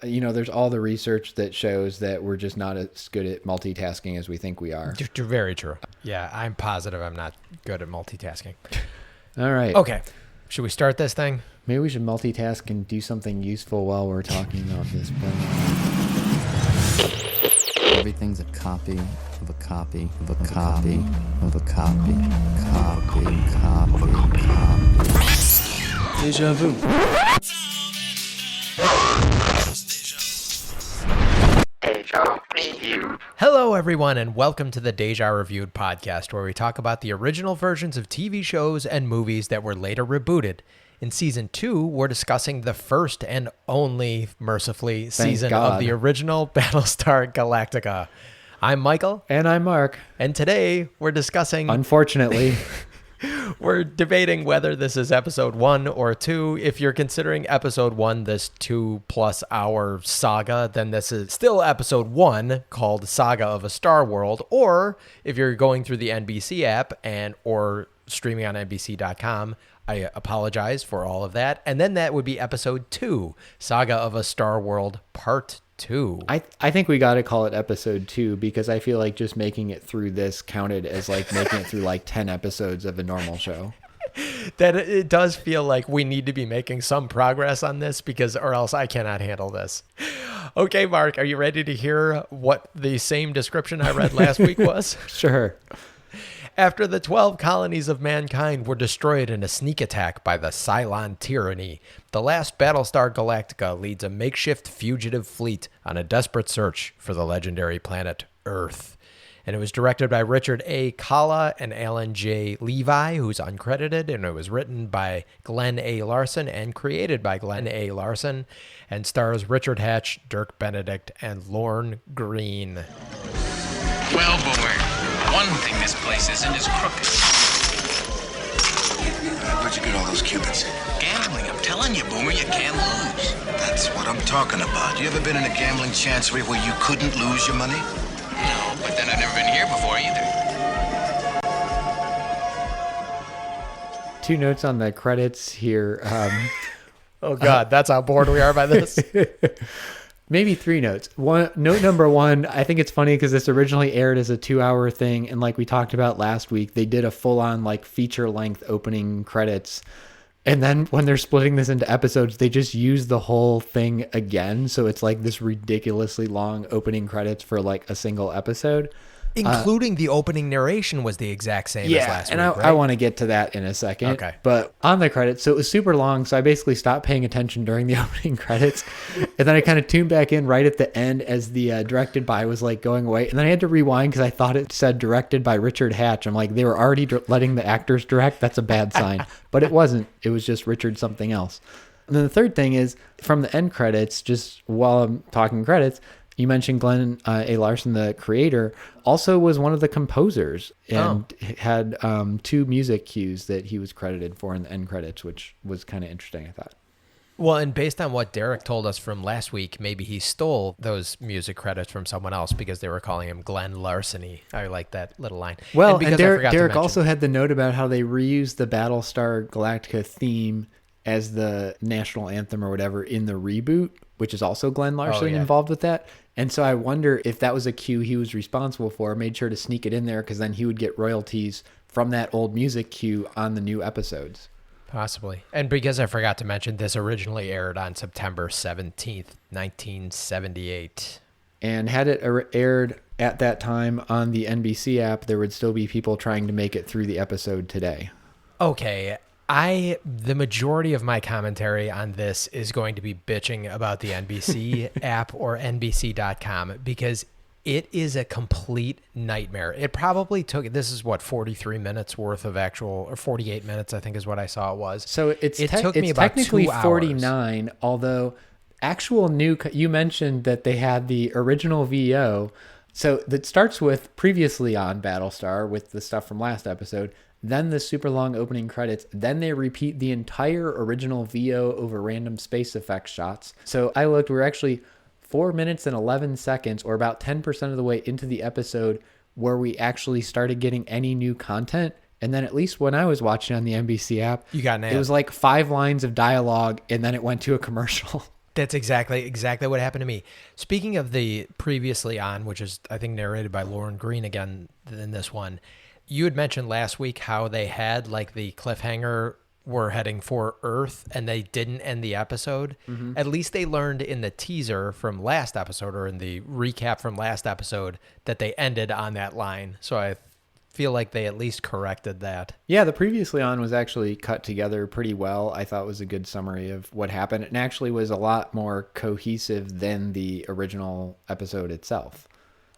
There's all the research that shows that we're just not as good at multitasking as we think we are. Very true. Yeah, I'm positive I'm not good at multitasking. All right. Okay. Should we start this thing? Maybe we should multitask and do something useful while we're talking about this. Everything's a copy of a copy of a copy of a copy. Deja vu. Hello, everyone, and welcome to the Deja Reviewed podcast, where we talk about the original versions of TV shows and movies that were later rebooted. In Season 2, we're discussing the first and only, mercifully, season of the original Battlestar Galactica. I'm Michael. And I'm Mark. And today, we're discussing... Unfortunately... We're debating whether this is episode 1 or 2. If you're considering episode 1 this 2+ hour saga, then this is still episode 1 called Saga of a Star World. Or if you're going through the NBC app or streaming on NBC.com, I apologize for all of that. And then that would be episode 2, Saga of a Star World Part 2. I think we got to call it episode 2 because I feel like just making it through this counted as like making it through like 10 episodes of a normal show. That it does feel like we need to be making some progress on this or else I cannot handle this. Okay, Mark, are you ready to hear what the same description I read last week was? Sure. After the 12 colonies of mankind were destroyed in a sneak attack by the Cylon tyranny, the last Battlestar Galactica leads a makeshift fugitive fleet on a desperate search for the legendary planet Earth. And it was directed by Richard A. Kalla and Alan J. Levi, who's uncredited, and it was written by Glenn A. Larson and created by Glenn A. Larson, and stars Richard Hatch, Dirk Benedict, and Lorne Green. Well, Boomer, one thing this place isn't is crooked. Where'd you get all those cubits? Gambling, I'm telling you, Boomer, you can't lose. That's what I'm talking about. You ever been in a gambling chancery where you couldn't lose your money? No, but then I've never been here before either. 2 notes on the credits here. Oh, God, that's how bored we are by this. Maybe 3 notes. Note number 1, I think it's funny because this originally aired as a 2-hour thing. And like we talked about last week, they did a full-on like feature-length opening credits. And then when they're splitting this into episodes, they just use the whole thing again. So it's like this ridiculously long opening credits for like a single episode. Including the opening narration was the exact same as last week, and I want to get to that in a second. Okay. But on the credits, so it was super long, so I basically stopped paying attention during the opening credits. And then I kind of tuned back in right at the end as the directed by was like going away. And then I had to rewind because I thought it said directed by Richard Hatch. I'm like, they were already letting the actors direct? That's a bad sign. But it wasn't. It was just Richard something else. And then the third thing is, from the end credits, just while I'm talking credits, you mentioned Glenn A. Larson, the creator, also was one of the composers and had 2 music cues that he was credited for in the end credits, which was kind of interesting, I thought. Well, and based on what Derek told us from last week, maybe he stole those music credits from someone else because they were calling him Glenn Larceny. I like that little line. Well, and Derek also had the note about how they reused the Battlestar Galactica theme as the national anthem or whatever in the reboot, which is also Glenn Larson involved with that. And so I wonder if that was a cue he was responsible for, made sure to sneak it in there because then he would get royalties from that old music cue on the new episodes. Possibly. And because I forgot to mention, this originally aired on September 17th, 1978. And had it aired at that time on the NBC app, there would still be people trying to make it through the episode today. Okay. The majority of my commentary on this is going to be bitching about the NBC app or NBC.com because it is a complete nightmare. It probably took, this is what, 43 minutes worth of or 48 minutes, I think is what I saw it was. So it took me about technically 2 hours. 49, although actual you mentioned that they had the original VO. So that starts with previously on Battlestar with the stuff from last episode. Then the super long opening credits. Then they repeat the entire original VO over random space effects shots. So I looked, we're actually 4 minutes and 11 seconds, or about 10% of the way into the episode where we actually started getting any new content. And then at least when I was watching on the NBC app, you got nailed. It was like 5 lines of dialogue and then it went to a commercial. That's exactly what happened to me. Speaking of the previously on, which is I think narrated by Lauren Green again in this one, you had mentioned last week how they had like the cliffhanger were heading for Earth and they didn't end the episode. At least they learned in the teaser from last episode or in the recap from last episode that they ended on that line. So I feel like they at least corrected that. Yeah, the previously on was actually cut together pretty well. I thought it was a good summary of what happened and actually was a lot more cohesive than the original episode itself.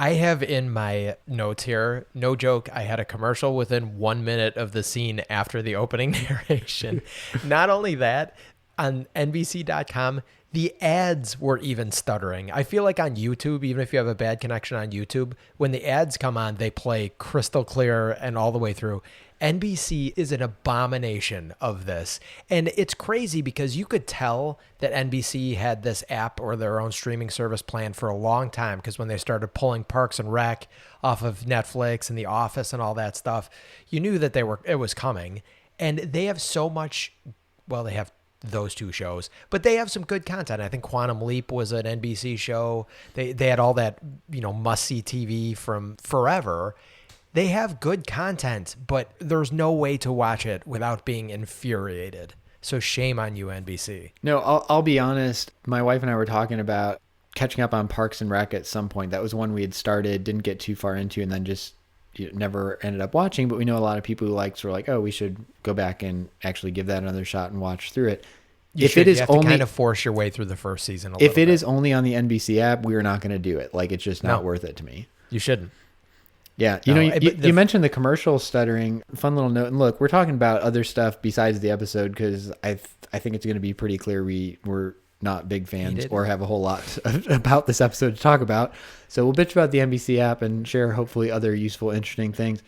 I have in my notes here, no joke, I had a commercial within 1 minute of the scene after the opening narration. Not only that, on NBC.com, the ads were even stuttering. I feel like on YouTube, even if you have a bad connection on YouTube, when the ads come on, they play crystal clear and all the way through. NBC is an abomination of this. And it's crazy because you could tell that NBC had this app or their own streaming service planned for a long time, because when they started pulling Parks and Rec off of Netflix and The Office and all that stuff, you knew that it was coming. And they have so much, well, they have those two shows, but they have some good content. I think Quantum Leap was an NBC show. They had all that, must-see TV from forever. They have good content, but there's no way to watch it without being infuriated. So shame on you, NBC. No, I'll be honest. My wife and I were talking about catching up on Parks and Rec at some point. That was one we had started, didn't get too far into, and then just never ended up watching. But we know a lot of people who were like, oh, we should go back and actually give that another shot and watch through it. You have to kind of force your way through the first season. If it is only on the NBC app, we are not going to do it. Like, it's just not worth it to me. You shouldn't. Yeah, you mentioned the commercial stuttering. Fun little note. And look, we're talking about other stuff besides the episode because I think it's going to be pretty clear we're not big fans or have a whole lot about this episode to talk about. So we'll bitch about the NBC app and share hopefully other useful, interesting things.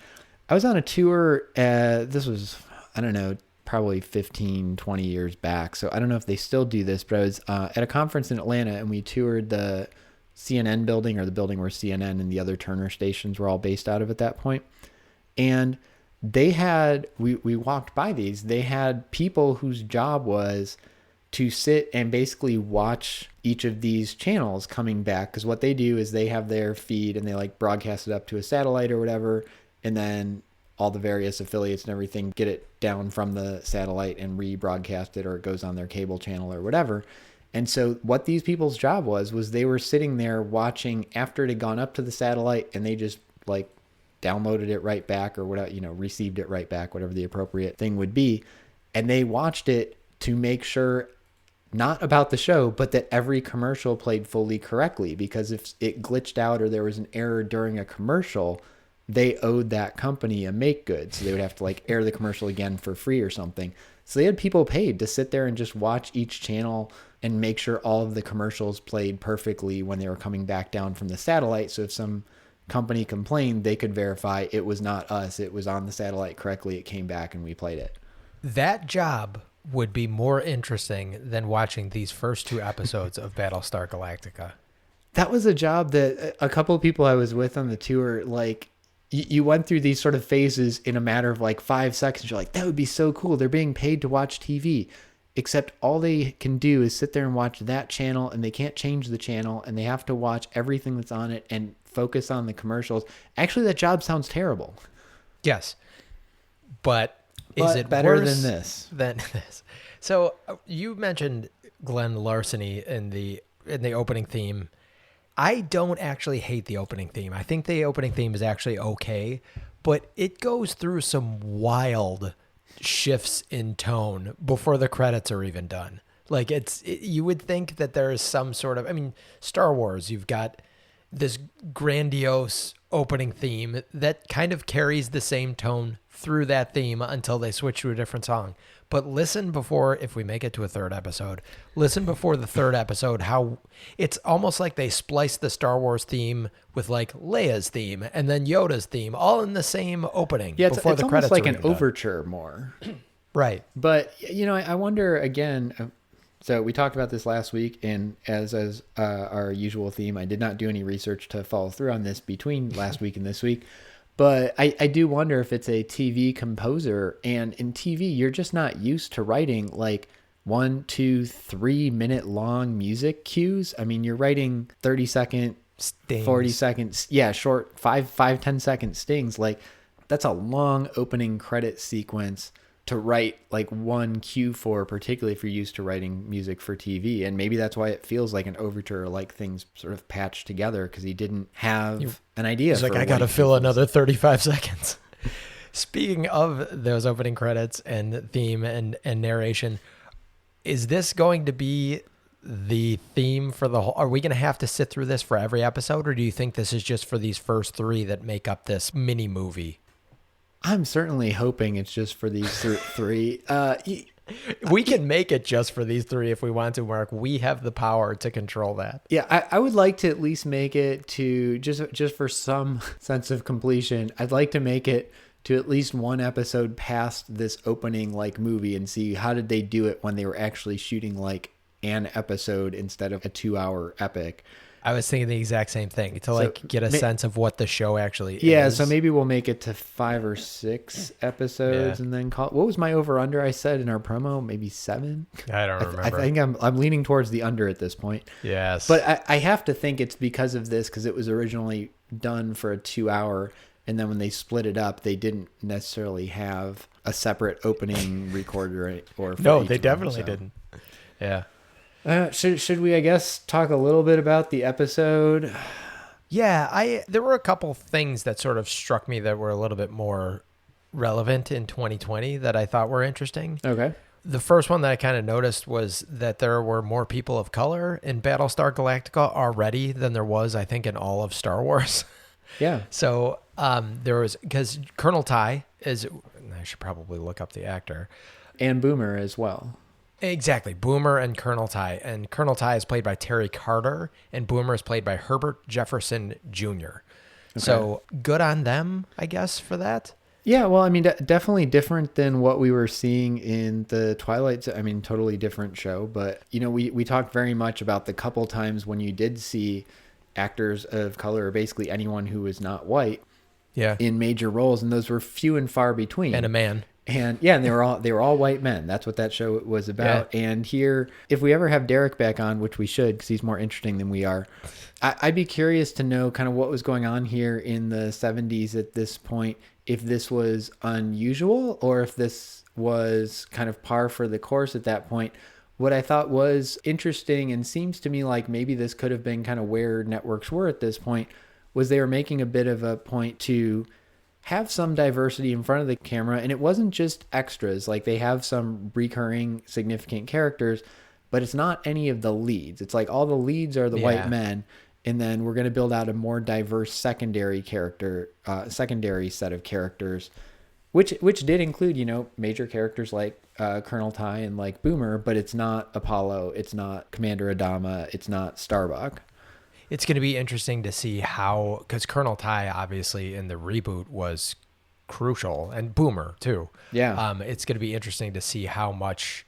I was on a tour. This was, I don't know, probably 15, 20 years back. So I don't know if they still do this, but I was at a conference in Atlanta and we toured the CNN building, or the building where CNN and the other Turner stations were all based out of at that point. And they had, we walked by these, they had people whose job was to sit and basically watch each of these channels coming back. Because what they do is they have their feed and they like broadcast it up to a satellite or whatever. And then all the various affiliates and everything get it down from the satellite and rebroadcast it, or it goes on their cable channel or whatever. And so what these people's job was they were sitting there watching after it had gone up to the satellite, and they just like downloaded it right back or whatever, received it right back, whatever the appropriate thing would be. And they watched it to make sure, not about the show, but that every commercial played fully correctly, because if it glitched out or there was an error during a commercial, they owed that company a make good. So they would have to like air the commercial again for free or something. So they had people paid to sit there and just watch each channel and make sure all of the commercials played perfectly when they were coming back down from the satellite. So if some company complained, they could verify it was not us. It was on the satellite correctly. It came back and we played it. That job would be more interesting than watching these first two episodes of Battlestar Galactica. That was a job that a couple of people I was with on the tour, like, you went through these sort of phases in a matter of like 5 seconds. You're like, that would be so cool. They're being paid to watch TV. Except all they can do is sit there and watch that channel, and they can't change the channel, and they have to watch everything that's on it and focus on the commercials. Actually, that job sounds terrible. Yes. But is it better worse than this? Than this. So you mentioned Glenn Larceny in the opening theme. I don't actually hate the opening theme. I think the opening theme is actually okay, but it goes through some wild shifts in tone before the credits are even done. Like you would think that there is some sort of, Star Wars, you've got this grandiose opening theme that kind of carries the same tone through that theme until they switch to a different song. But listen before, if we make it to a third episode, listen before the third episode, how it's almost like they spliced the Star Wars theme with like Leia's theme and then Yoda's theme all in the same opening. Yeah, before it's the almost credits like are an even done. overture more. Right. But, I wonder again, so we talked about this last week, and as our usual theme, I did not do any research to follow through on this between last week and this week. But I do wonder if it's a TV composer, and in TV, you're just not used to writing like 1, 2, 3 minute long music cues. I mean, you're writing 30-second, Stings. 40 seconds. Yeah, short 10-second stings. Like, that's a long opening credit sequence to write like one cue for, particularly if you're used to writing music for TV. And maybe that's why it feels like an overture, like things sort of patched together, because he didn't have an idea. He's like, for I what got to he fill was. another 35 seconds. Speaking of those opening credits and theme and narration, is this going to be the theme for the whole? Are we going to have to sit through this for every episode, or do you think this is just for these first 3 that make up this mini movie? I'm certainly hoping it's just for these three. We can make it just for these 3 if we want to, Mark. We have the power to control that. Yeah, I would like to at least make it to, just for some sense of completion, I'd like to make it to at least one episode past this opening like movie and see how did they do it when they were actually shooting like an episode instead of a 2-hour epic. I was thinking the exact same thing, to like get a sense of what the show actually is. Yeah, so maybe we'll make it to 5 or 6 episodes and then call. What was my over under? I said in our promo, maybe 7. I don't remember. I think I'm leaning towards the under at this point. Yes, but I have to think it's because of this, because it was originally done for a 2-hour, and then when they split it up, they didn't necessarily have a separate opening recorder or. No, they definitely didn't. Yeah. Should we, I guess, talk a little bit about the episode? Yeah, there were a couple things that sort of struck me that were a little bit more relevant in 2020 that I thought were interesting. Okay. The first one that I kind of noticed was that there were more people of color in Battlestar Galactica already than there was, I think, in all of Star Wars. Yeah. So there was, because Colonel Ty is, I should probably look up the actor. And Boomer as well. Exactly. Boomer and Colonel Ty. And Colonel Ty is played by Terry Carter, and Boomer is played by Herbert Jefferson Jr. Okay. So good on them, I guess, for that. Yeah, well, I mean, definitely different than what we were seeing in the Twilight. I mean, totally different show. But, you know, we talked very much about the couple times when you did see actors of color, or basically anyone who was not white, in major roles, and those were few and far between. And a man. And yeah, and they were all white men. That's what that show was about. Yeah. And here, if we ever have Derek back on, which we should, because he's more interesting than we are, I'd be curious to know kind of what was going on here in the 70s at this point, if this was unusual or if this was kind of par for the course at that point. What I thought was interesting, and seems to me like maybe this could have been kind of where networks were at this point, was they were making a bit of a point to have some diversity in front of the camera. And it wasn't just extras. Like, they have some recurring significant characters, but it's not any of the leads. It's like all the leads are the white men, and then we're going to build out a more diverse secondary set of characters, which did include, you know, major characters like Colonel Ty and like Boomer, but it's not Apollo, it's not Commander Adama, it's not Starbuck. It's going to be interesting to see how, because Colonel Ty obviously in the reboot was crucial, and Boomer too. Yeah. It's going to be interesting to see how much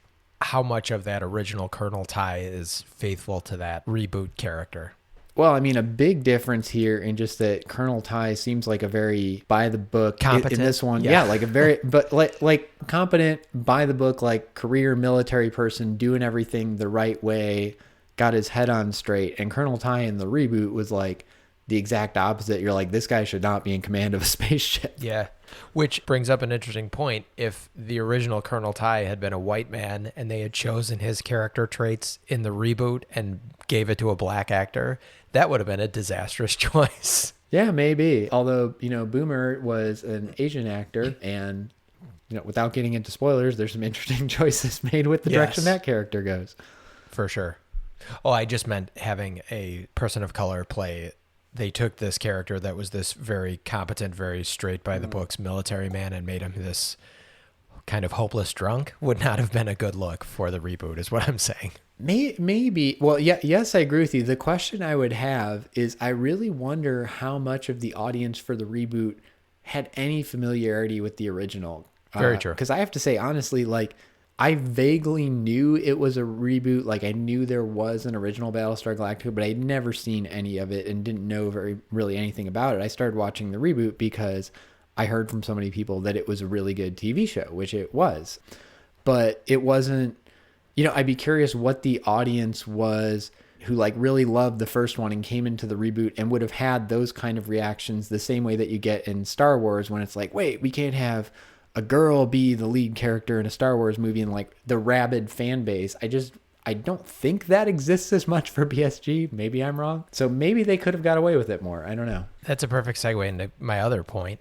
of that original Colonel Ty is faithful to that reboot character. Well, I mean, a big difference here in just that Colonel Ty seems like a very by the book competent in this one. Yeah, like a very, but like competent, by the book, like career military person doing everything the right way, got his head on straight. And Colonel Ty in the reboot was like the exact opposite. You're like, this guy should not be in command of a spaceship. Yeah. Which brings up an interesting point. If the original Colonel Ty had been a white man and they had chosen his character traits in the reboot and gave it to a black actor, that would have been a disastrous choice. Yeah, maybe. Although, you know, Boomer was an Asian actor, and, you know, without getting into spoilers, there's some interesting choices made with the direction that character goes. For sure. Oh, I just meant having a person of color play. They took this character that was this very competent, very straight by the books military man and made him this kind of hopeless drunk. Would not have been a good look for the reboot, is what I'm saying. Maybe. Well, yeah, yes, I agree with you. The question I would have is, I really wonder how much of the audience for the reboot had any familiarity with the original. Very true. Because I have to say, honestly, like, I vaguely knew it was a reboot. Like, I knew there was an original Battlestar Galactica, but I'd never seen any of it and didn't know really anything about it. I started watching the reboot because I heard from so many people that it was a really good TV show, which it was. But it wasn't I'd be curious what the audience was who like really loved the first one and came into the reboot and would have had those kind of reactions the same way that you get in Star Wars when it's like, wait, we can't have a girl be the lead character in a Star Wars movie, and like the rabid fan base. I don't think that exists as much for BSG. Maybe I'm wrong. So maybe they could have got away with it more. I don't know. That's a perfect segue into my other point.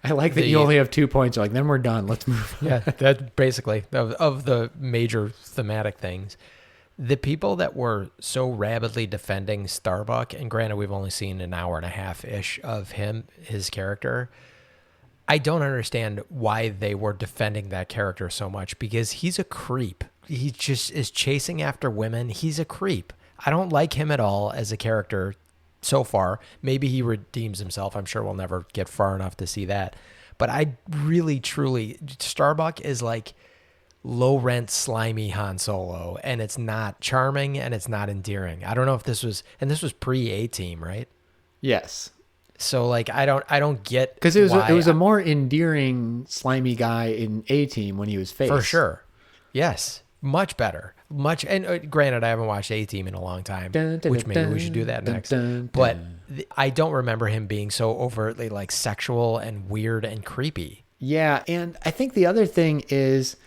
I like that you only have 2 points. You're like, then we're done. Let's move on. Yeah, that basically of the major thematic things. The people that were so rabidly defending Starbuck, and granted, we've only seen an hour and a half-ish of his character, I don't understand why they were defending that character so much, because he's a creep. He just is chasing after women. He's a creep. I don't like him at all as a character so far. Maybe he redeems himself. I'm sure we'll never get far enough to see that. But I really, truly, Starbuck is like low-rent, slimy Han Solo, and it's not charming and it's not endearing. I don't know if this was pre-A-Team, right? Yes. So like I don't get, because it was a more endearing, slimy guy in A-Team when he was face. For sure. Yes, much better. And granted, I haven't watched A-Team in a long time, which maybe we should do that next. But I don't remember him being so overtly like sexual and weird and creepy. Yeah, and I think the other thing is,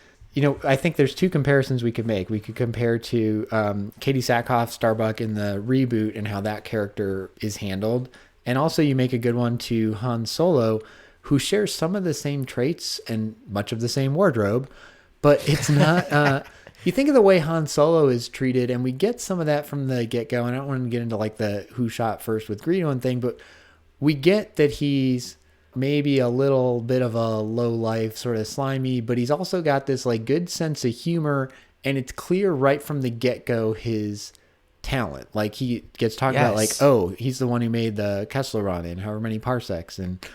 I think there's 2 comparisons we could make. We could compare to Katie Sackhoff, Starbuck in the reboot and how that character is handled. And also you make a good one to Han Solo, who shares some of the same traits and much of the same wardrobe, but it's not... you think of the way Han Solo is treated, and we get some of that from the get-go, and I don't want to get into like the who shot first with Greedo and thing, but we get that he's maybe a little bit of a low life, sort of slimy, but he's also got this like good sense of humor, and it's clear right from the get-go his talent. Like he gets talked about like, oh, he's the one who made the Kessler run in however many parsecs and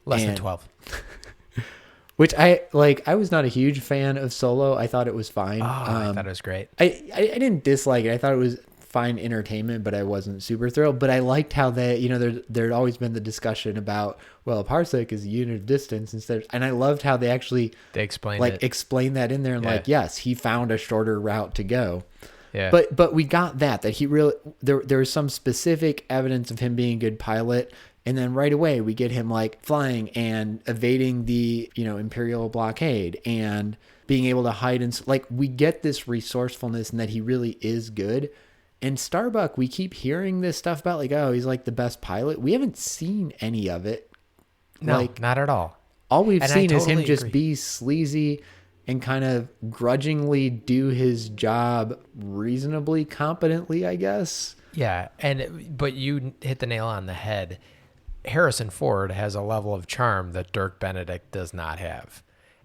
less than 12. Which I was not a huge fan of Solo. I thought it was fine. I thought it was great. I didn't dislike it. I thought it was fine entertainment, but I wasn't super thrilled. But I liked how they, there'd always been the discussion about, well, a parsec is a unit of distance instead. And I loved how they explained that in there and yes, he found a shorter route to go. Yeah. But we got that he really, there was some specific evidence of him being a good pilot. And then right away we get him like flying and evading the, Imperial blockade and being able to hide. And like, we get this resourcefulness and that he really is good. And Starbuck, we keep hearing this stuff about like, oh, he's like the best pilot. We haven't seen any of it. No, not at all. All we've seen is him just be sleazy and kind of grudgingly do his job reasonably competently, I guess. Yeah, but you hit the nail on the head. Harrison Ford has a level of charm that Dirk Benedict does not have.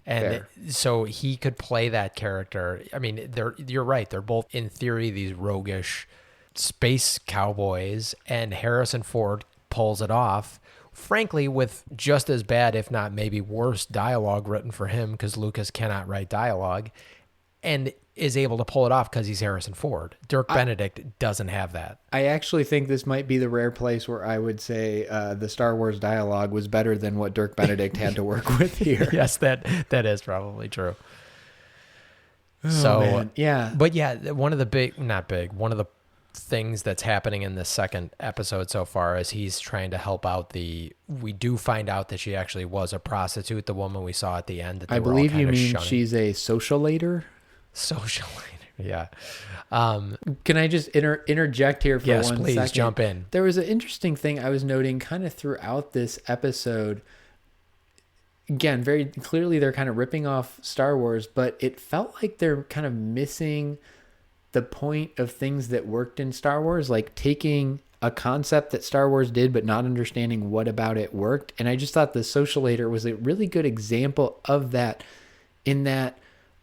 And so he could play that character. I mean, you're right. They're both, in theory, these roguish space cowboys, and Harrison Ford pulls it off, frankly, with just as bad, if not maybe worse, dialogue written for him, because Lucas cannot write dialogue, and is able to pull it off because he's Harrison Ford. Dirk Benedict doesn't have that. I actually think this might be the rare place where I would say the Star Wars dialogue was better than what Dirk Benedict had to work with here. Yes, that is probably true. Oh, man. Yeah. But yeah, one of the things that's happening in the second episode so far is he's trying to help out we do find out that she actually was a prostitute, the woman we saw at the end. That I believe you mean she's a socialator? Socialator, yeah. Can I just interject here for 1 second? Yes, please, jump in. There was an interesting thing I was noting kind of throughout this episode. Again, very clearly they're kind of ripping off Star Wars, but it felt like they're kind of missing the point of things that worked in Star Wars, like taking a concept that Star Wars did but not understanding what about it worked. And I just thought the Socialator was a really good example of that, in that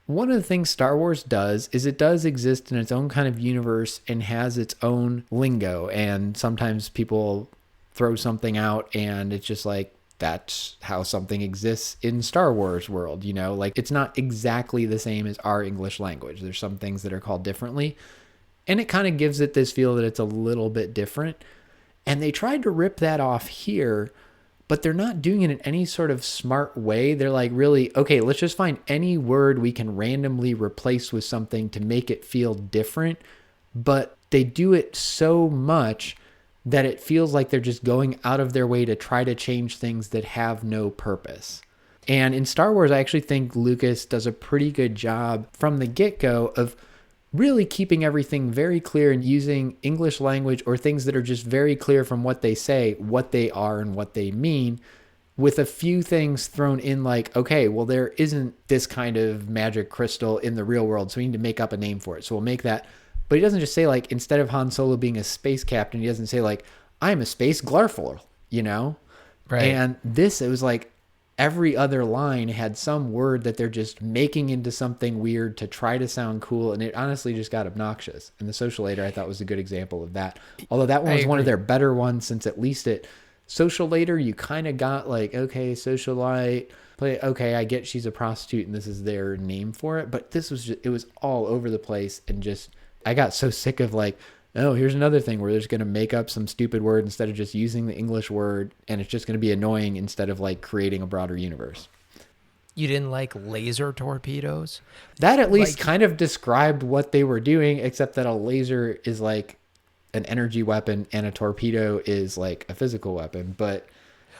one of the things Star Wars does is it does exist in its own kind of universe and has its own lingo. And sometimes people throw something out and it's just like, that's how something exists in Star Wars world, like it's not exactly the same as our English language. There's some things that are called differently, and it kind of gives it this feel that it's a little bit different. And they tried to rip that off here, but they're not doing it in any sort of smart way. They're like, really, okay, let's just find any word we can randomly replace with something to make it feel different. But they do it so much that it feels like they're just going out of their way to try to change things that have no purpose. And in Star Wars, I actually think Lucas does a pretty good job from the get-go of really keeping everything very clear and using English language or things that are just very clear from what they say, what they are and what they mean, with a few things thrown in like, okay, well, there isn't this kind of magic crystal in the real world, so we need to make up a name for it. So we'll make that. But he doesn't just say, like, instead of Han Solo being a space captain, he doesn't say, like, I'm a space Glarful, you know? Right. And this, it was like every other line had some word that they're just making into something weird to try to sound cool. And it honestly just got obnoxious. And the Socialator, I thought, was a good example of that. Although that one was one of their better ones, since at least it Socialator, you kind of got like, okay, socialite, okay, I get she's a prostitute and this is their name for it. But this was just, it was all over the place. And just, I got so sick of like, oh, here's another thing where they're just going to make up some stupid word instead of just using the English word, and it's just going to be annoying instead of like creating a broader universe. You didn't like laser torpedoes? That at least kind of described what they were doing, except that a laser is like an energy weapon and a torpedo is like a physical weapon. But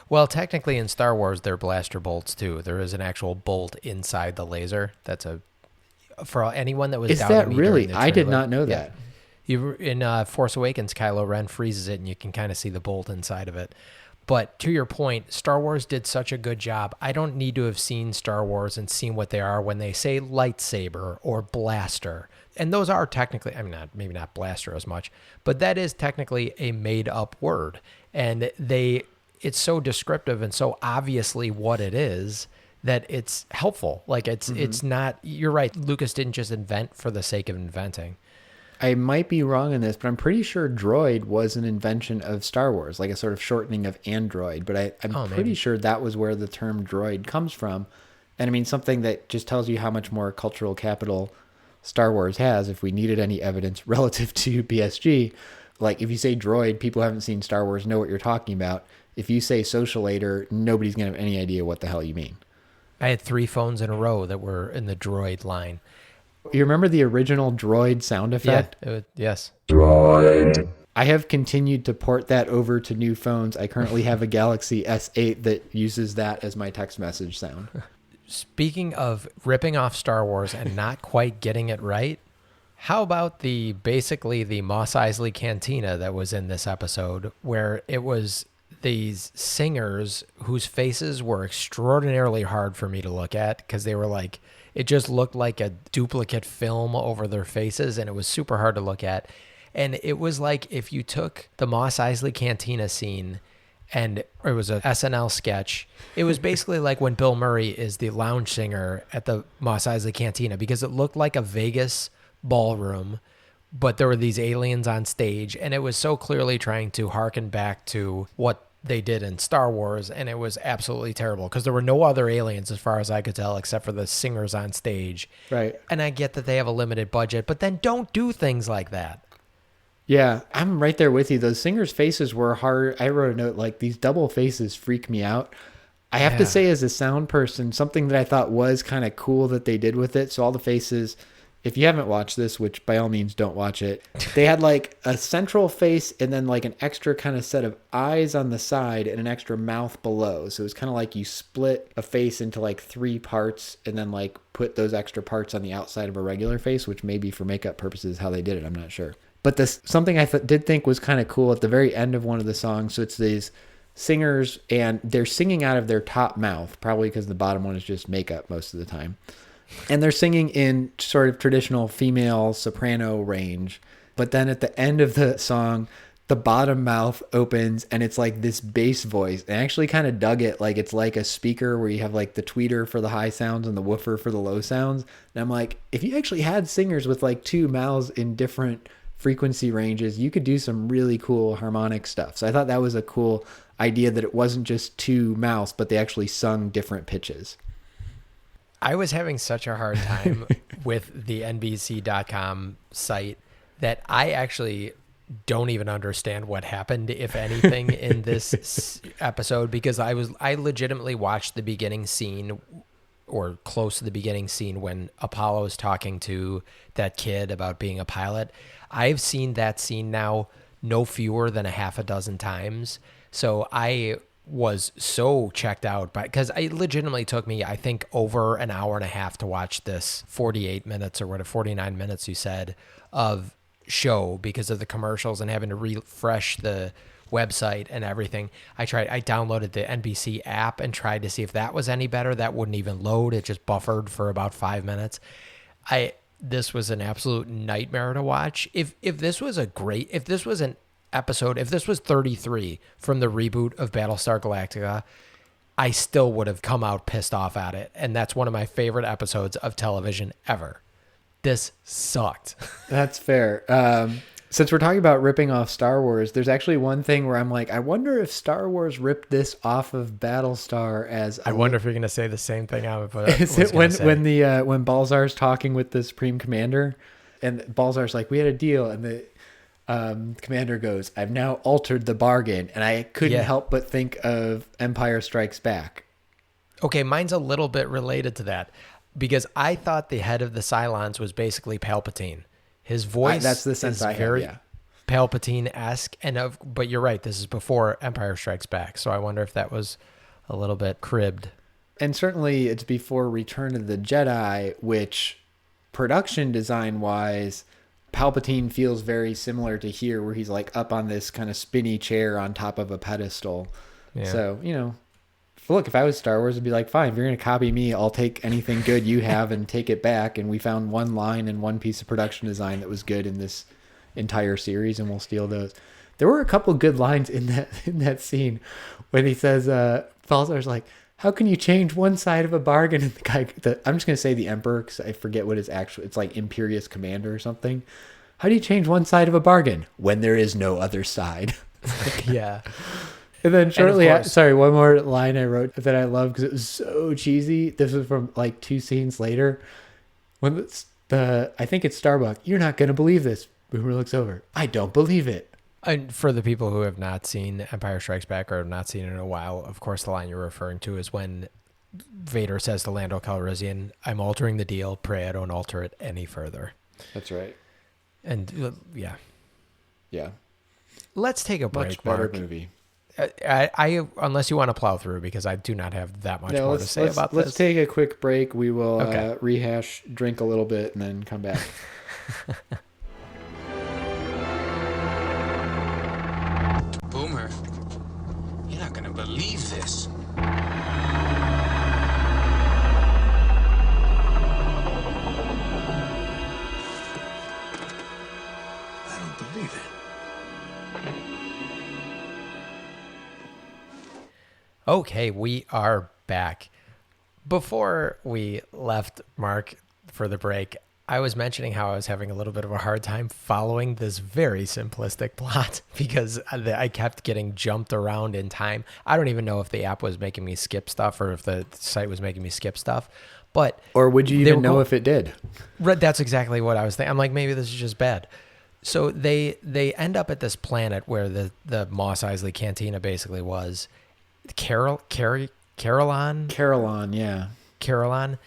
well, technically in Star Wars, they're blaster bolts too. There is an actual bolt inside the laser. That's a, for anyone that was is doubting that me really? during the I did trailer. not know that. You in Force Awakens, Kylo Ren freezes it, and you can kind of see the bolt inside of it. But to your point, Star Wars did such a good job. I don't need to have seen Star Wars and seen what they are when they say lightsaber or blaster. And those are technically, I mean, maybe not blaster as much, but that is technically a made-up word. And it's so descriptive and so obviously what it is that it's helpful. Like it's not, you're right, Lucas didn't just invent for the sake of inventing. I might be wrong in this, but I'm pretty sure droid was an invention of Star Wars, like a sort of shortening of android. But I'm pretty sure that was where the term droid comes from. And I mean, something that just tells you how much more cultural capital Star Wars has, if we needed any evidence relative to BSG. Like, if you say droid, people who haven't seen Star Wars know what you're talking about. If you say socialator, nobody's going to have any idea what the hell you mean. I had 3 phones in a row that were in the droid line. You remember the original droid sound effect? Yeah, yes. Droid. I have continued to port that over to new phones. I currently have a Galaxy S8 that uses that as my text message sound. Speaking of ripping off Star Wars and not quite getting it right, how about basically the Mos Eisley Cantina that was in this episode, where it was these singers whose faces were extraordinarily hard for me to look at because they were like, it just looked like a duplicate film over their faces, and it was super hard to look at. And it was like if you took the Mos Eisley Cantina scene and it was a SNL sketch, it was basically like when Bill Murray is the lounge singer at the Mos Eisley Cantina, because it looked like a Vegas ballroom, but there were these aliens on stage, and it was so clearly trying to harken back to what they did in Star Wars, and it was absolutely terrible because there were no other aliens as far as I could tell except for the singers on stage. Right. And I get that they have a limited budget, but then don't do things like that. Yeah, I'm right there with you. Those singers' faces were hard. I wrote a note like, these double faces freak me out. I have to say, as a sound person, something that I thought was kind of cool that they did with it. So all the faces, if you haven't watched this, which by all means don't watch it, they had like a central face and then like an extra kind of set of eyes on the side and an extra mouth below. So it was kind of like you split a face into like 3 parts and then like put those extra parts on the outside of a regular face, which maybe for makeup purposes how they did it, I'm not sure. But this something I did think was kind of cool at the very end of one of the songs. So it's these singers and they're singing out of their top mouth, probably because the bottom one is just makeup most of the time. And they're singing in sort of traditional female soprano range. But then at the end of the song, the bottom mouth opens and it's like this bass voice. And I actually kind of dug it. Like it's like a speaker where you have like the tweeter for the high sounds and the woofer for the low sounds. And I'm like, if you actually had singers with like 2 mouths in different frequency ranges, you could do some really cool harmonic stuff. So I thought that was a cool idea, that it wasn't just 2 mouths, but they actually sung different pitches. I was having such a hard time with the NBC.com site that I actually don't even understand what happened, if anything, in this episode, because I legitimately watched the beginning scene, or close to the beginning scene, when Apollo is talking to that kid about being a pilot. I've seen that scene now no fewer than a half a dozen times. So I was so checked out because it legitimately took me, I think, over an hour and a half to watch this 48 minutes or whatever, 49 minutes you said, of show, because of the commercials and having to refresh the website and everything. I downloaded the NBC app and tried to see if that was any better. That wouldn't even load. It just buffered for about 5 minutes. This was an absolute nightmare to watch. If this was an episode, if this was 33 from the reboot of Battlestar Galactica, I still would have come out pissed off at it. And that's one of my favorite episodes of television ever. This sucked. That's fair. Since we're talking about ripping off Star Wars, there's actually one thing where I'm like, I wonder if Star Wars ripped this off of Battlestar as... I wonder if you're going to say the same thing I was Is it when say. When Balzar's talking with the Supreme Commander, and Balzar's like, we had a deal, and the commander goes, I've now altered the bargain, and I couldn't help but think of Empire Strikes Back. Okay, mine's a little bit related to that, because I thought the head of the Cylons was basically Palpatine. His voice that's the sense is I very have, Palpatine-esque, but you're right, this is before Empire Strikes Back, so I wonder if that was a little bit cribbed. And certainly it's before Return of the Jedi, which production design-wise, Palpatine feels very similar to here, where he's like up on this kind of spinny chair on top of a pedestal. Yeah. So, look, if I was Star Wars, I'd be like, fine, if you're going to copy me, I'll take anything good you have and take it back. And we found one line and one piece of production design that was good in this entire series, and we'll steal those. There were a couple good lines in that scene when he says, Balzar's like, how can you change one side of a bargain? And the guy, I'm just going to say the Emperor, because I forget what his actual, it's like Imperious Commander or something. How do you change one side of a bargain? When there is no other side. Yeah. And then shortly, one more line I wrote that I love because it was so cheesy. This was from like 2 scenes later. When I think it's Starbuck. You're not going to believe this. Boomer looks over. I don't believe it. And for the people who have not seen Empire Strikes Back or have not seen it in a while, of course, the line you're referring to is when Vader says to Lando Calrissian, I'm altering the deal. Pray I don't alter it any further. That's right. And yeah. Yeah. Let's take a break, Much better Mark. movie. I unless you want to plow through, because I do not have that much more to say about this. Let's take a quick break. We will rehash, drink a little bit, and then come back. Boomer, you're not gonna believe this. I don't believe it. Okay, we are back. Before we left Mark for the break, I was mentioning how I was having a little bit of a hard time following this very simplistic plot because I kept getting jumped around in time. I don't even know if the app was making me skip stuff or if the site was making me skip stuff. Or would you even know if it did? That's exactly what I was thinking. I'm like, maybe this is just bad. So they end up at this planet where the Mos Eisley Cantina basically was. Carillon, yeah. Carillon,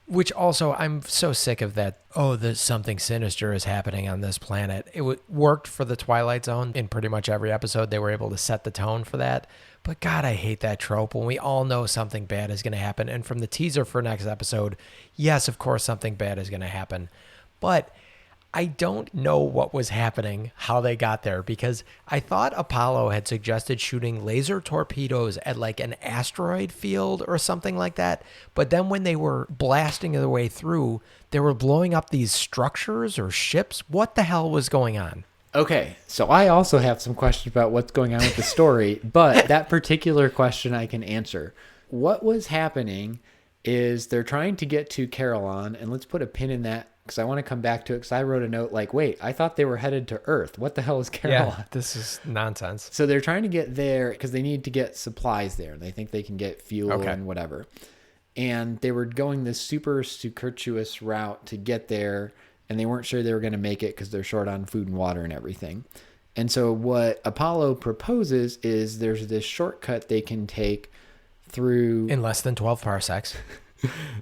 which also I'm so sick of that. Oh, there's something sinister is happening on this planet. It worked for the Twilight Zone in pretty much every episode. They were able to set the tone for that. But God, I hate that trope when we all know something bad is going to happen. And from the teaser for next episode, yes, of course, something bad is going to happen. But I don't know what was happening, how they got there, because I thought Apollo had suggested shooting laser torpedoes at like an asteroid field or something like that. But then when they were blasting their way through, they were blowing up these structures or ships. What the hell was going on? Okay, so I also have some questions about what's going on with the story, but that particular question I can answer. What was happening is they're trying to get to Carillon, and let's put a pin in that, because I want to come back to it, because I wrote a note like, wait, I thought they were headed to Earth. What the hell is Carillon? Yeah, this is nonsense. So they're trying to get there because they need to get supplies there. They think they can get fuel and whatever. And they were going this super circuitous route to get there, and they weren't sure they were going to make it because they're short on food and water and everything. And so what Apollo proposes is there's this shortcut they can take through... In less than 12 parsecs.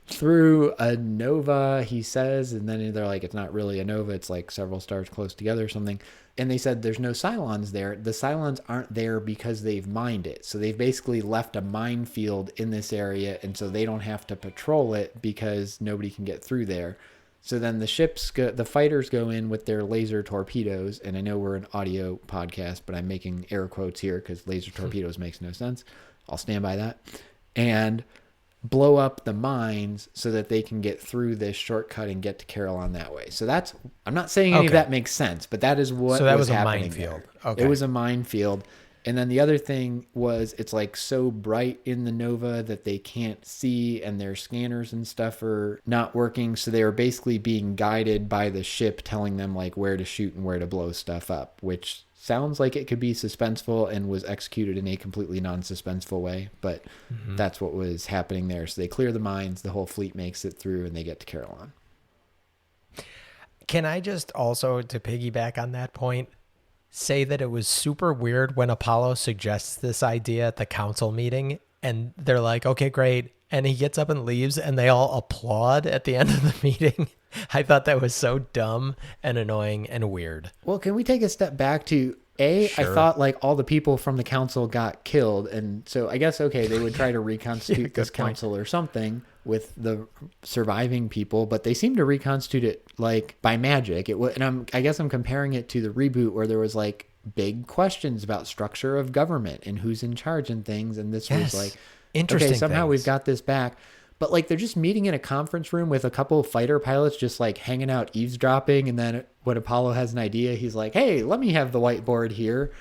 through a nova, he says, and then they're like, it's not really a nova, it's like several stars close together or something. And they said there's no Cylons there. The Cylons aren't there because they've mined it. So they've basically left a minefield in this area, and so they don't have to patrol it because nobody can get through there. So then the fighters go in with their laser torpedoes, and I know we're an audio podcast, but I'm making air quotes here because laser torpedoes makes no sense. I'll stand by that. And blow up the mines so that they can get through this shortcut and get to Carolon that way. So that's, I'm not saying any of that makes sense, but that is what was happening. A minefield. There. Okay. It was a minefield. And then the other thing was it's like so bright in the nova that they can't see, and their scanners and stuff are not working. So they were basically being guided by the ship telling them like where to shoot and where to blow stuff up, which sounds like it could be suspenseful and was executed in a completely non-suspenseful way, but that's what was happening there. So they clear the mines, the whole fleet makes it through, and they get to Carolon. Can I just also, to piggyback on that point, say that it was super weird when Apollo suggests this idea at the council meeting, and they're like, okay, great. And he gets up and leaves, and they all applaud at the end of the meeting. I thought that was so dumb and annoying and weird. Well, can we take a step back to I thought like all the people from the council got killed, and so I guess, okay, they would try to reconstitute this council or something with the surviving people, but they seem to reconstitute it like by magic. I guess I'm comparing it to the reboot where there was like big questions about structure of government and who's in charge and things, and this was like, interesting. Okay, somehow we've got this back. But like they're just meeting in a conference room with a couple of fighter pilots just like hanging out eavesdropping, and then when Apollo has an idea, he's like, hey, let me have the whiteboard here.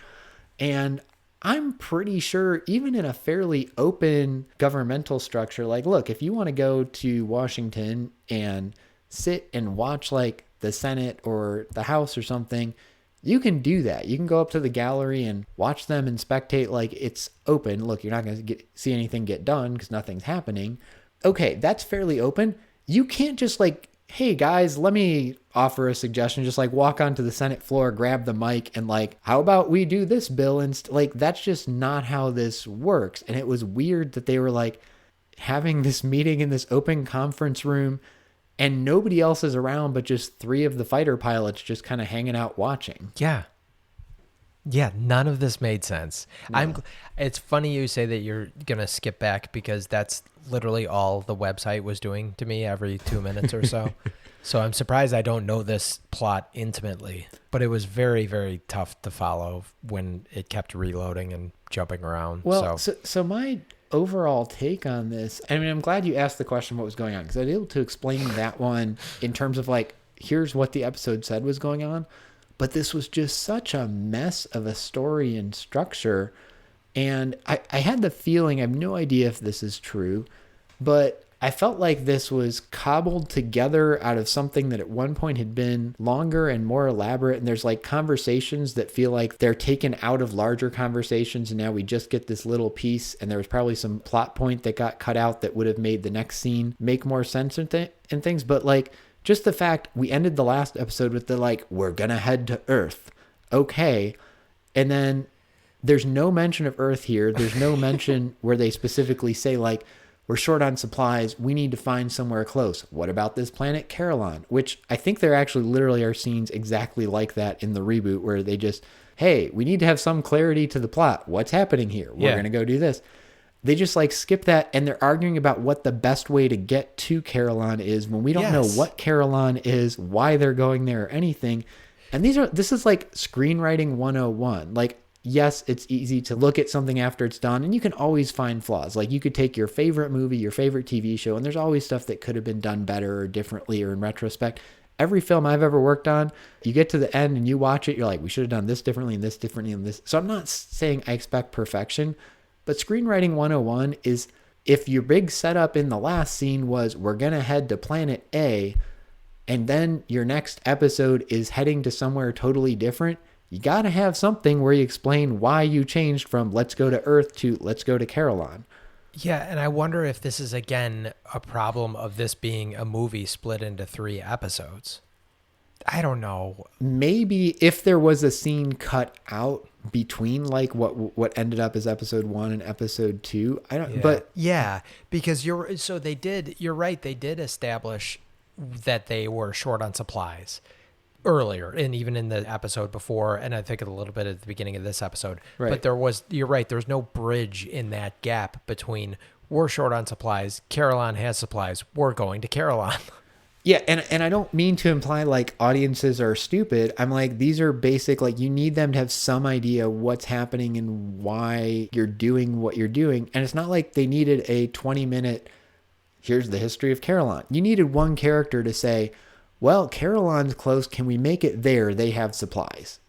And I'm pretty sure even in a fairly open governmental structure, like, look, if you want to go to Washington and sit and watch like the Senate or the House or something, you can do that. You can go up to the gallery and watch them and spectate like it's open. Look, you're not going to see anything get done because nothing's happening. Okay, that's fairly open. You can't just like, hey guys, let me offer a suggestion. Just like walk onto the Senate floor, grab the mic, and like, how about we do this bill? And like, that's just not how this works. And it was weird that they were like having this meeting in this open conference room, and nobody else is around but just three of the fighter pilots just kind of hanging out watching. Yeah, none of this made sense. No. It's funny you say that you're going to skip back because that's literally all the website was doing to me every 2 minutes or so. So I'm surprised I don't know this plot intimately, but it was very, very tough to follow when it kept reloading and jumping around. Well, so my overall take on this, I mean, I'm glad you asked the question what was going on, because I was able to explain that one in terms of like, here's what the episode said was going on. But this was just such a mess of a story and structure. And I had the feeling, I have no idea if this is true, but I felt like this was cobbled together out of something that at one point had been longer and more elaborate. And there's like conversations that feel like they're taken out of larger conversations, and now we just get this little piece. And there was probably some plot point that got cut out that would have made the next scene make more sense and things. But like, just the fact we ended the last episode with the like, we're going to head to Earth. Okay. And then there's no mention of Earth here. There's no mention where they specifically say like, we're short on supplies. We need to find somewhere close. What about this planet Carolon? Which I think there actually literally are scenes exactly like that in the reboot where they just, hey, we need to have some clarity to the plot. What's happening here? We're going to go do this. They just like skip that, and they're arguing about what the best way to get to Carolon is when we don't know what Carolon is, why they're going there, or anything. And this is like screenwriting 101. Like, yes, it's easy to look at something after it's done, and you can always find flaws. Like, you could take your favorite movie, your favorite TV show, and there's always stuff that could have been done better or differently or in retrospect. Every film I've ever worked on, you get to the end and you watch it, you're like, we should have done this differently and this differently and this. So I'm not saying I expect perfection, but screenwriting 101 is, if your big setup in the last scene was we're going to head to planet A, and then your next episode is heading to somewhere totally different, you got to have something where you explain why you changed from let's go to Earth to let's go to Carolon. Yeah, and I wonder if this is, again, a problem of this being a movie split into 3 episodes. I don't know. Maybe if there was a scene cut out between like what ended up as episode 1 and episode 2, I don't. Yeah. But yeah, because you're right. They did establish that they were short on supplies earlier, and even in the episode before, and I think a little bit at the beginning of this episode. Right. But you're right. There's no bridge in that gap between we're short on supplies, Carolyn has supplies, we're going to Carolyn. Yeah, and I don't mean to imply like audiences are stupid. I'm like, these are basic, like you need them to have some idea what's happening and why you're doing what you're doing. And it's not like they needed a 20-minute, here's the history of Carolyn. You needed one character to say, well, Carolyn's close. Can we make it there? They have supplies.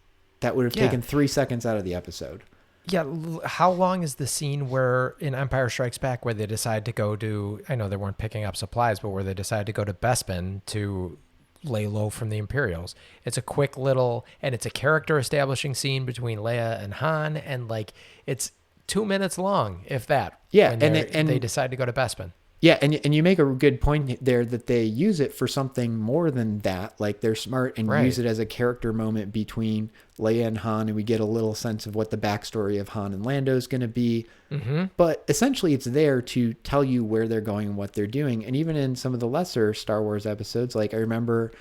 That would have taken 3 seconds out of the episode. Yeah, how long is the scene where in Empire Strikes Back where they decide to go to, I know they weren't picking up supplies, but where they decide to go to Bespin to lay low from the Imperials? It's a quick little, and it's a character establishing scene between Leia and Han, and like it's 2 minutes long, if that. Yeah, when and they decide to go to Bespin. Yeah, and you make a good point there that they use it for something more than that. Like they're smart and use it as a character moment between Leia and Han, and we get a little sense of what the backstory of Han and Lando is going to be. Mm-hmm. But essentially, it's there to tell you where they're going and what they're doing. And even in some of the lesser Star Wars episodes, like I remember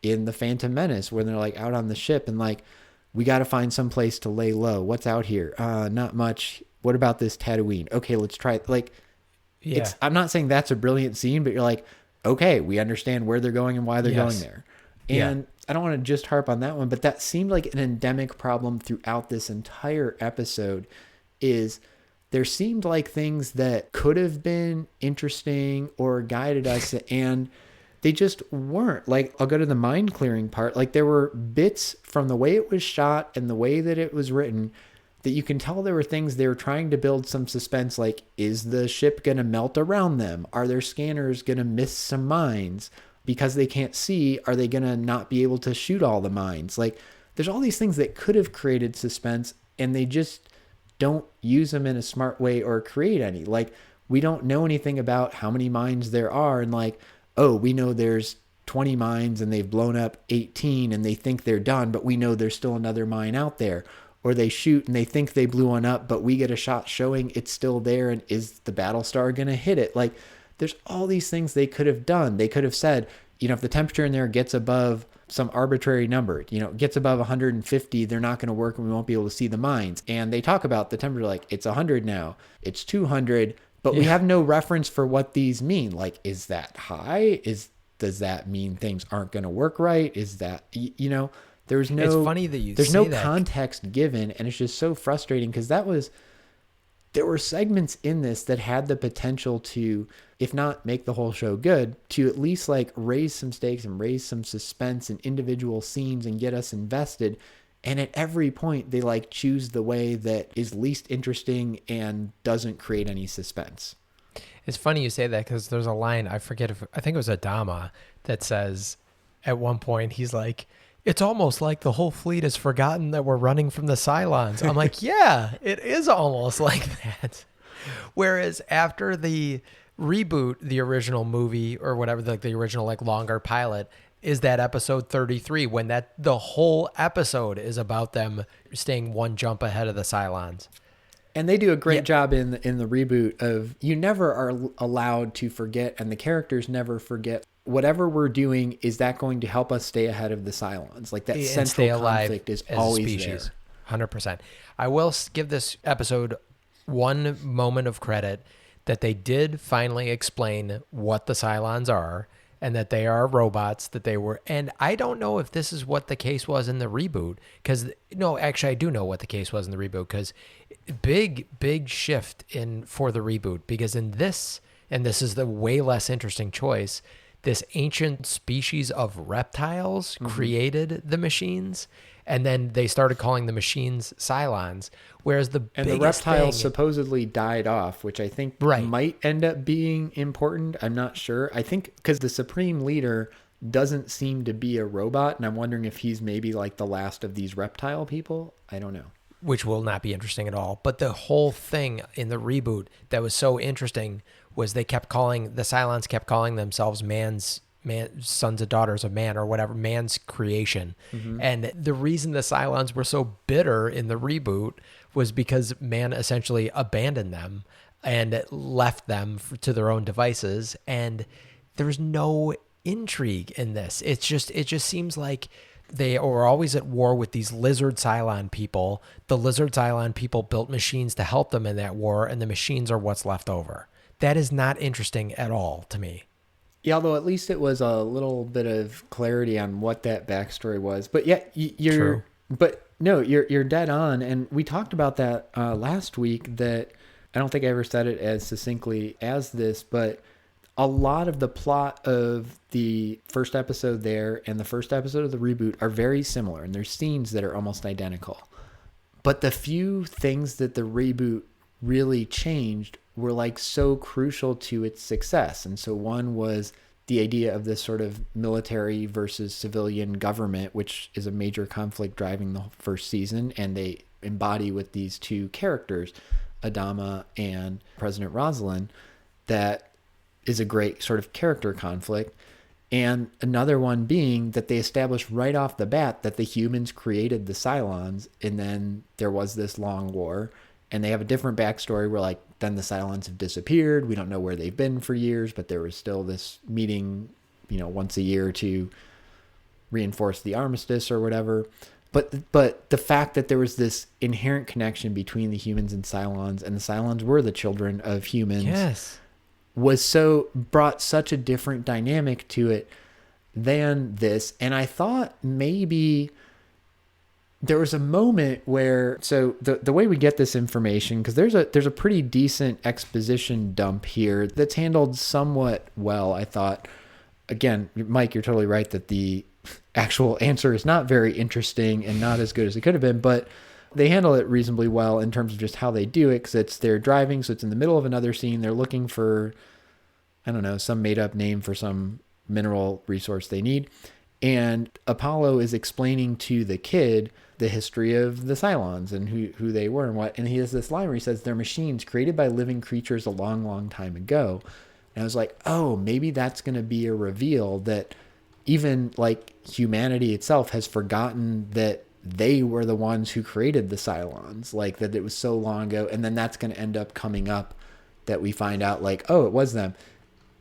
in The Phantom Menace, where they're like out on the ship and like, we got to find some place to lay low. What's out here? Not much. What about this Tatooine? Okay, let's try it. Like. Yeah. I'm not saying that's a brilliant scene, but you're like, okay, we understand where they're going and why they're going there. And I don't want to just harp on that one, but that seemed like an endemic problem throughout this entire episode is there seemed like things that could have been interesting or guided us and they just weren't. Like, I'll go to the mind clearing part. Like there were bits from the way it was shot and the way that it was written that you can tell there were things they were trying to build some suspense, like, is the ship going to melt around them? Are their scanners going to miss some mines? Because they can't see, are they going to not be able to shoot all the mines? Like, there's all these things that could have created suspense, and they just don't use them in a smart way or create any. Like, we don't know anything about how many mines there are, and like, oh, we know there's 20 mines, and they've blown up 18, and they think they're done, but we know there's still another mine out there. Or they shoot and they think they blew one up, but we get a shot showing it's still there. And is the Battlestar going to hit it? Like, there's all these things they could have done. They could have said, you know, if the temperature in there gets above some arbitrary number, you know, gets above 150, they're not going to work and we won't be able to see the mines. And they talk about the temperature like it's 100 now, it's 200, but we have no reference for what these mean. Like, is that high? Does that mean things aren't going to work right? Is that, you know? There's no. It's funny that there's no context given, and it's just so frustrating because there were segments in this that had the potential to, if not make the whole show good, to at least like raise some stakes and raise some suspense in individual scenes and get us invested. And at every point, they like choose the way that is least interesting and doesn't create any suspense. It's funny you say that because there's a line, I think it was Adama, that says at one point, he's like, it's almost like the whole fleet has forgotten that we're running from the Cylons. I'm like, yeah, it is almost like that. Whereas after the reboot, the original movie or whatever, like the original like longer pilot, is that episode 33 when the whole episode is about them staying one jump ahead of the Cylons. And they do a great job in the reboot of you never are allowed to forget, and the characters never forget. Whatever we're doing, is that going to help us stay ahead of the Cylons? Like that central conflict is always there. 100%. I will give this episode one moment of credit that they did finally explain what the Cylons are and that they are robots, that they were, and I don't know if this is what the case was in the reboot, because, no, actually I do know what the case was in the reboot, because big shift for the reboot, because in this, and this is the way less interesting choice, this ancient species of reptiles created the machines, and then they started calling the machines Cylons. Whereas the reptiles supposedly died off, which I think might end up being important. I'm not sure. I think because the Supreme Leader doesn't seem to be a robot, and I'm wondering if he's maybe like the last of these reptile people. I don't know. Which will not be interesting at all. But the whole thing in the reboot that was so interesting was the Cylons kept calling themselves man's sons and daughters of man, or whatever, man's creation. And the reason the Cylons were so bitter in the reboot was because man essentially abandoned them and left them to their own devices. And there's no intrigue in this. It just seems like they are always at war with these lizard Cylon people. The lizard Cylon people built machines to help them in that war, and the machines are what's left over. That is not interesting at all to me. Yeah, although at least it was a little bit of clarity on what that backstory was. But yeah, True. But no, you're dead on. And we talked about that last week. That I don't think I ever said it as succinctly as this, but a lot of the plot of the first episode there and the first episode of the reboot are very similar, and there's scenes that are almost identical. But the few things that the reboot really changed were like so crucial to its success. And so one was the idea of this sort of military versus civilian government, which is a major conflict driving the first season, and they embody with these two characters, Adama and President Rosalind, that is a great sort of character conflict. And another one being that they established right off the bat that the humans created the Cylons, and then there was this long war, and they have a different backstory where like then the Cylons have disappeared. We don't know where they've been for years, but there was still this meeting, once a year to reinforce the armistice or whatever. But the fact that there was this inherent connection between the humans and Cylons, and the Cylons were the children of humans. Yes. Brought such a different dynamic to it than this. And I thought maybe there was a moment where, so the way we get this information, because there's a pretty decent exposition dump here that's handled somewhat well, I thought. Again, Mike, you're totally right that the actual answer is not very interesting and not as good as it could have been, but they handle it reasonably well in terms of just how they do it, because they're driving, so it's in the middle of another scene. They're looking for, I don't know, some made up name for some mineral resource they need. And Apollo is explaining to the kid the history of the Cylons and who they were and what. And he has this line where he says, they're machines created by living creatures a long, long time ago. And I was like, oh, maybe that's going to be a reveal that even like humanity itself has forgotten that they were the ones who created the Cylons, like that it was so long ago. And then that's going to end up coming up that we find out like, oh, it was them.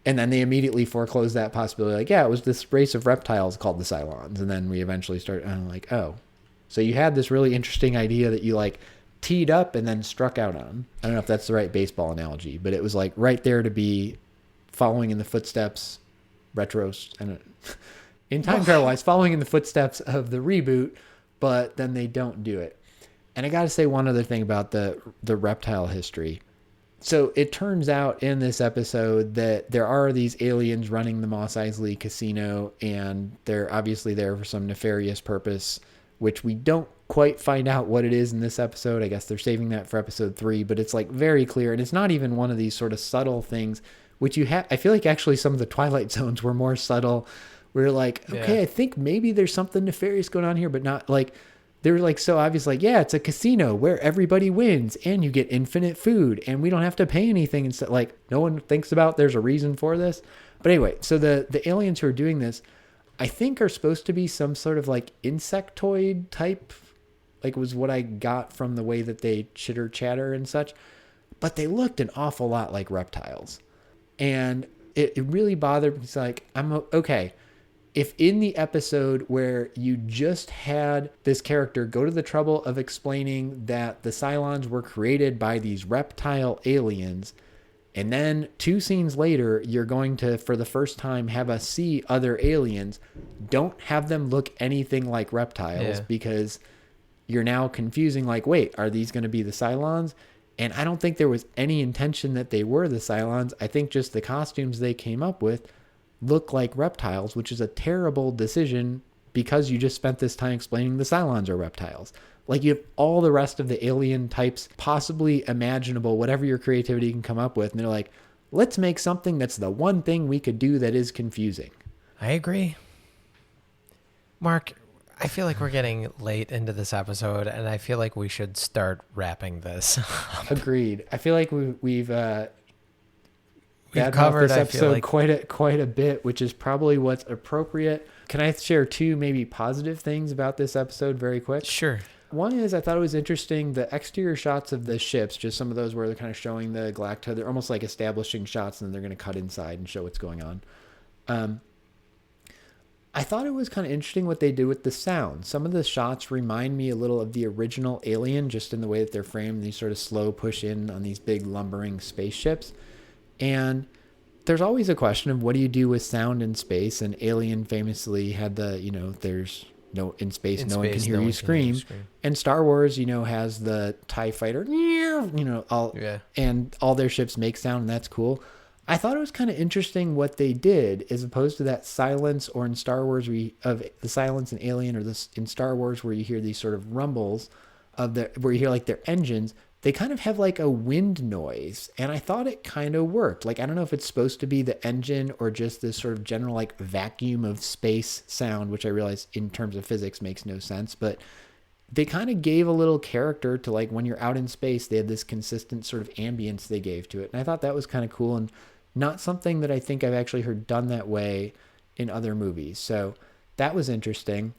And then they immediately foreclose that possibility. Like, yeah, it was this race of reptiles called the Cylons. And then we eventually start, and I'm like, oh. So you had this really interesting idea that you like teed up and then struck out on. I don't know if that's the right baseball analogy, but it was like right there to be following in the footsteps, in time travel wise, following in the footsteps of the reboot, but then they don't do it. And I got to say one other thing about the reptile history. So it turns out in this episode that there are these aliens running the Mos Eisley casino, and they're obviously there for some nefarious purpose, which we don't quite find out what it is in this episode. I guess they're saving that for episode 3, but it's like very clear. And it's not even one of these sort of subtle things, which you have. I feel like actually some of the Twilight Zones were more subtle. We're like, okay, I think maybe there's something nefarious going on here, but not like, they're like so obvious, like, yeah, it's a casino where everybody wins and you get infinite food and we don't have to pay anything. And so, like, no one thinks about there's a reason for this. But anyway, so the aliens who are doing this, I think are supposed to be some sort of like insectoid type, like was what I got from the way that they chitter chatter and such. But they looked an awful lot like reptiles. And it really bothered me. It's like, I'm okay. If in the episode where you just had this character go to the trouble of explaining that the Cylons were created by these reptile aliens, and then 2 scenes later, you're going to, for the first time, have us see other aliens, don't have them look anything like reptiles, because you're now confusing, like, wait, are these going to be the Cylons? And I don't think there was any intention that they were the Cylons. I think just the costumes they came up with look like reptiles, which is a terrible decision because you just spent this time explaining the Cylons are reptiles. Like, you have all the rest of the alien types possibly imaginable, whatever your creativity can come up with, and they're like, let's make something that's the one thing we could do that is confusing. I agree. Mark, I feel like we're getting late into this episode, and I feel like we should start wrapping this. Agreed. I feel like we've badmouth covered, this I feel episode like, quite a bit, which is probably what's appropriate. Can I share two maybe positive things about this episode very quick? Sure. One is I thought it was interesting the exterior shots of the ships, just some of those where they're kind of showing the Galacta. They're almost like establishing shots, and then they're going to cut inside and show what's going on. I thought it was kind of interesting what they did with the sound. Some of the shots remind me a little of the original Alien, just in the way that they're framed. These sort of slow push in on these big lumbering spaceships. And there's always a question of what do you do with sound in space? And Alien famously had the, there's no in space, no one can hear you scream. And Star Wars, has the TIE fighter, and all their ships make sound, and that's cool. I thought it was kind of interesting what they did, as opposed to that silence, or in Star Wars, of the silence in Alien, or this in Star Wars, where you hear these sort of rumbles where you hear like their engines. They kind of have like a wind noise, and I thought it kind of worked. Like, I don't know if it's supposed to be the engine or just this sort of general like vacuum of space sound, which I realize in terms of physics makes no sense, but they kind of gave a little character to, like, when you're out in space, they had this consistent sort of ambience they gave to it. And I thought that was kind of cool, and not something that I think I've actually heard done that way in other movies. So that was interesting.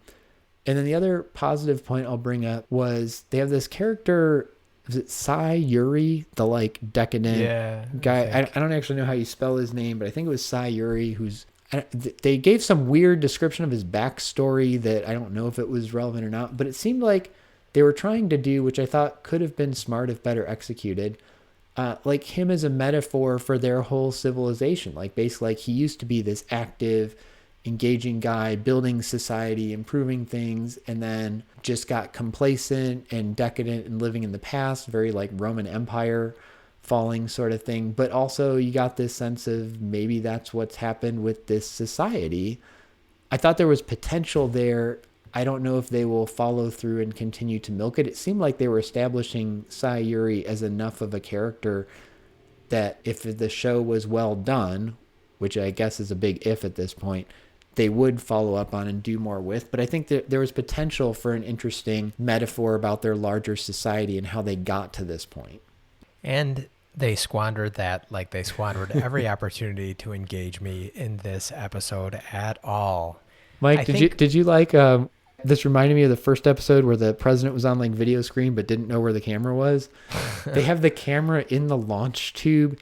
And then the other positive point I'll bring up was they have this character, is it Sai Yuri, the like decadent guy? I don't actually know how you spell his name, but I think it was Sai Yuri, they gave some weird description of his backstory that I don't know if it was relevant or not, but it seemed like they were trying to do, which I thought could have been smart if better executed, like him as a metaphor for their whole civilization. Like, basically, like, he used to be this active, engaging guy, building society, improving things, and then just got complacent and decadent and living in the past, very like Roman Empire falling sort of thing. But also you got this sense of maybe that's what's happened with this society. I thought there was potential there. I don't know if they will follow through and continue to milk it. It seemed like they were establishing Sai Yuri as enough of a character that if the show was well done, which I guess is a big if at this point, they would follow up on and do more with. But I think that there was potential for an interesting metaphor about their larger society and how they got to this point. And they squandered that, like they squandered every opportunity to engage me in this episode at all. Mike, did you like this reminded me of the first episode where the president was on like video screen but didn't know where the camera was. They have the camera in the launch tube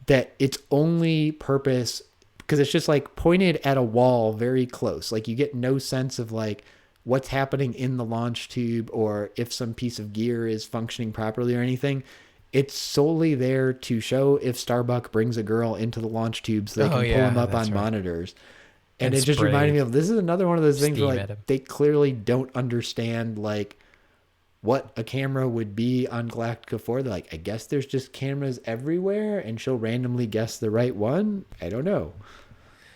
that its only purpose, because it's just like pointed at a wall very close. Like, you get no sense of like what's happening in the launch tube or if some piece of gear is functioning properly or anything. It's solely there to show if Starbuck brings a girl into the launch tube so they can pull them up on monitors. And it just reminded me of, this is another one of those things where like they clearly don't understand like what a camera would be on Galactica 4. They're like, I guess there's just cameras everywhere and she'll randomly guess the right one. I don't know.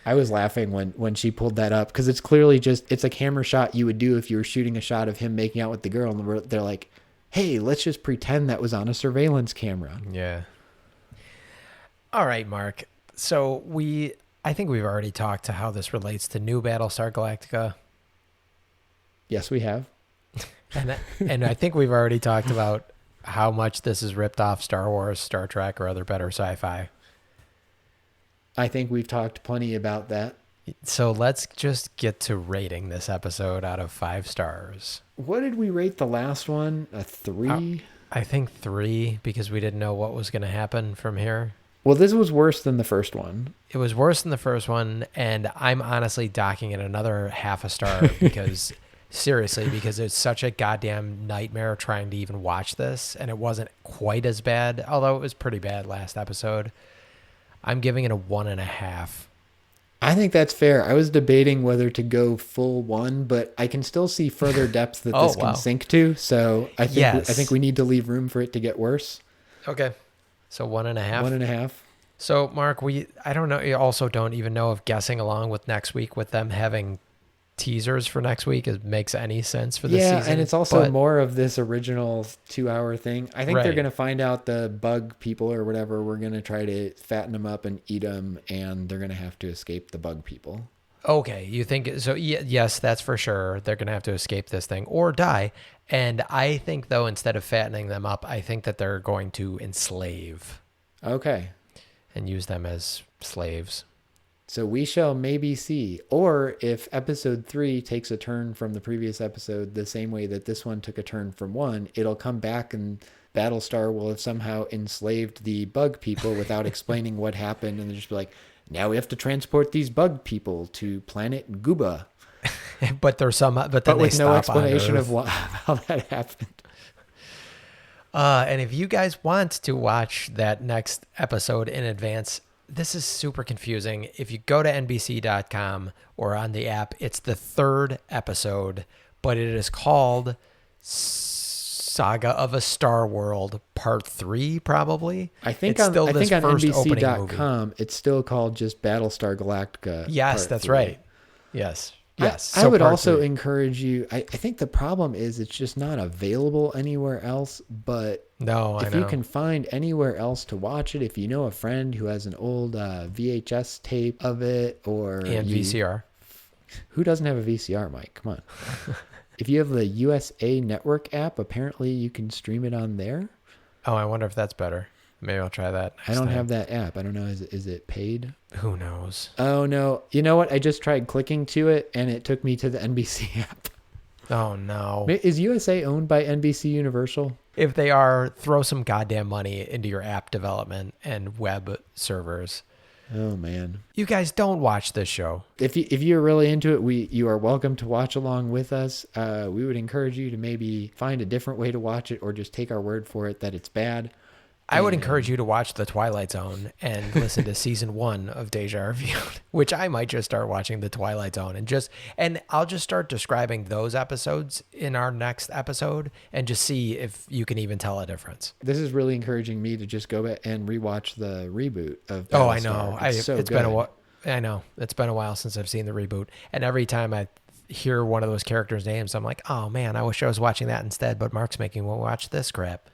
I was laughing when she pulled that up, because it's clearly just, it's a camera shot you would do if you were shooting a shot of him making out with the girl, and they're like, hey, let's just pretend that was on a surveillance camera. Yeah. All right, Mark. So I think we've already talked to how this relates to New Battlestar Galactica. Yes, we have. And I think we've already talked about how much this is ripped off Star Wars, Star Trek, or other better sci-fi. I think we've talked plenty about that. So let's just get to rating this episode out of 5 stars. What did we rate the last one? A 3? I think 3, because we didn't know what was going to happen from here. Well, this was worse than the first one. It was worse than the first one, and I'm honestly docking it another half a star because, seriously, because it's such a goddamn nightmare trying to even watch this, and it wasn't quite as bad, although it was pretty bad last episode. I'm giving it a 1.5. I think that's fair. I was debating whether to go full 1, but I can still see further depths that this can sink to, so I think we need to leave room for it to get worse. Okay. So 1.5. 1.5. So Mark, I don't know. You also don't even know if guessing along with next week with them having teasers for next week makes any sense for this season. Yeah, and it's also more of this original 2-hour thing. I think they're going to find out the bug people or whatever. We're going to try to fatten them up and eat them, and they're going to have to escape the bug people. Okay, you think so? Yes, that's for sure. They're going to have to escape this thing or die. And I think, though, instead of fattening them up, I think that they're going to enslave. Okay. and use them as slaves. So we shall maybe see. Or if episode 3 takes a turn from the previous episode the same way that this one took a turn from 1, it'll come back and Battlestar will have somehow enslaved the bug people without explaining what happened. And they'll just be like, now we have to transport these bug people to planet Gooba. But there's some, but then With they no stop on explanation Earth. of how that happened. And if you guys want to watch that next episode in advance, this is super confusing. If you go to NBC.com or on the app, it's the 3rd episode, but it is called Saga of a Star World Part 3, probably. I think it's on, still I this think on first opening movie. NBC.com, it's still called just Battlestar Galactica. Yes, Part that's 3. right. Yes. Yes. I So would Part also 3. encourage you. I think the problem is it's just not available anywhere else. But No, I if know. you can find anywhere else to watch it, if you know a friend who has an old VHS tape of it, or And VCR. who doesn't have a VCR, Mike? Come on. If you have the USA Network app, apparently you can stream it on there. Oh, I wonder if that's better. Maybe I'll try that next I don't time. have that app. I don't know. Is it paid? Who knows? Oh, no. You know what? I just tried clicking to it, and it took me to the NBC app. Oh, no. Is USA owned by NBC Universal? If they are, throw some goddamn money into your app development and web servers. Oh, man. You guys don't watch this show. If you're really into it, you are welcome to watch along with us. We would encourage you to maybe find a different way to watch it, or just take our word for it that it's bad. I would encourage you to watch The Twilight Zone and listen to season 1 of Deja Reviewed, which I might just start watching The Twilight Zone and I'll just start describing those episodes in our next episode and just see if you can even tell a difference. This is really encouraging me to just go back and rewatch the reboot of Oh, I Battlestar. know. It's so It's good. been a while. I know. It's been a while since I've seen the reboot. And every time I hear one of those characters' names, I'm like, oh man, I wish I was watching that instead, but Mark's making me watch this crap.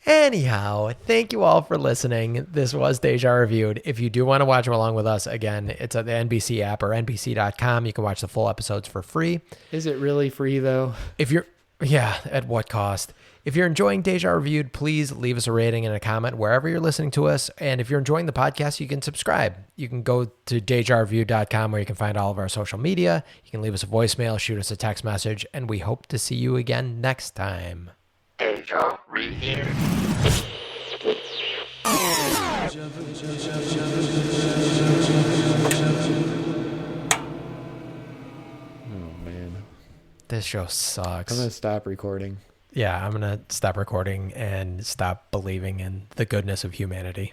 Anyhow, thank you all for listening. This was Deja Reviewed. If you do want to watch them along with us, again, it's at the NBC app or NBC.com. You can watch the full episodes for free. Is it really free, though? At what cost? If you're enjoying Deja Reviewed, please leave us a rating and a comment wherever you're listening to us. And if you're enjoying the podcast, you can subscribe. You can go to dejareviewed.com where you can find all of our social media. You can leave us a voicemail, shoot us a text message, and we hope to see you again next time. Oh, man. This show sucks. I'm going to stop recording. Yeah, I'm going to stop recording and stop believing in the goodness of humanity.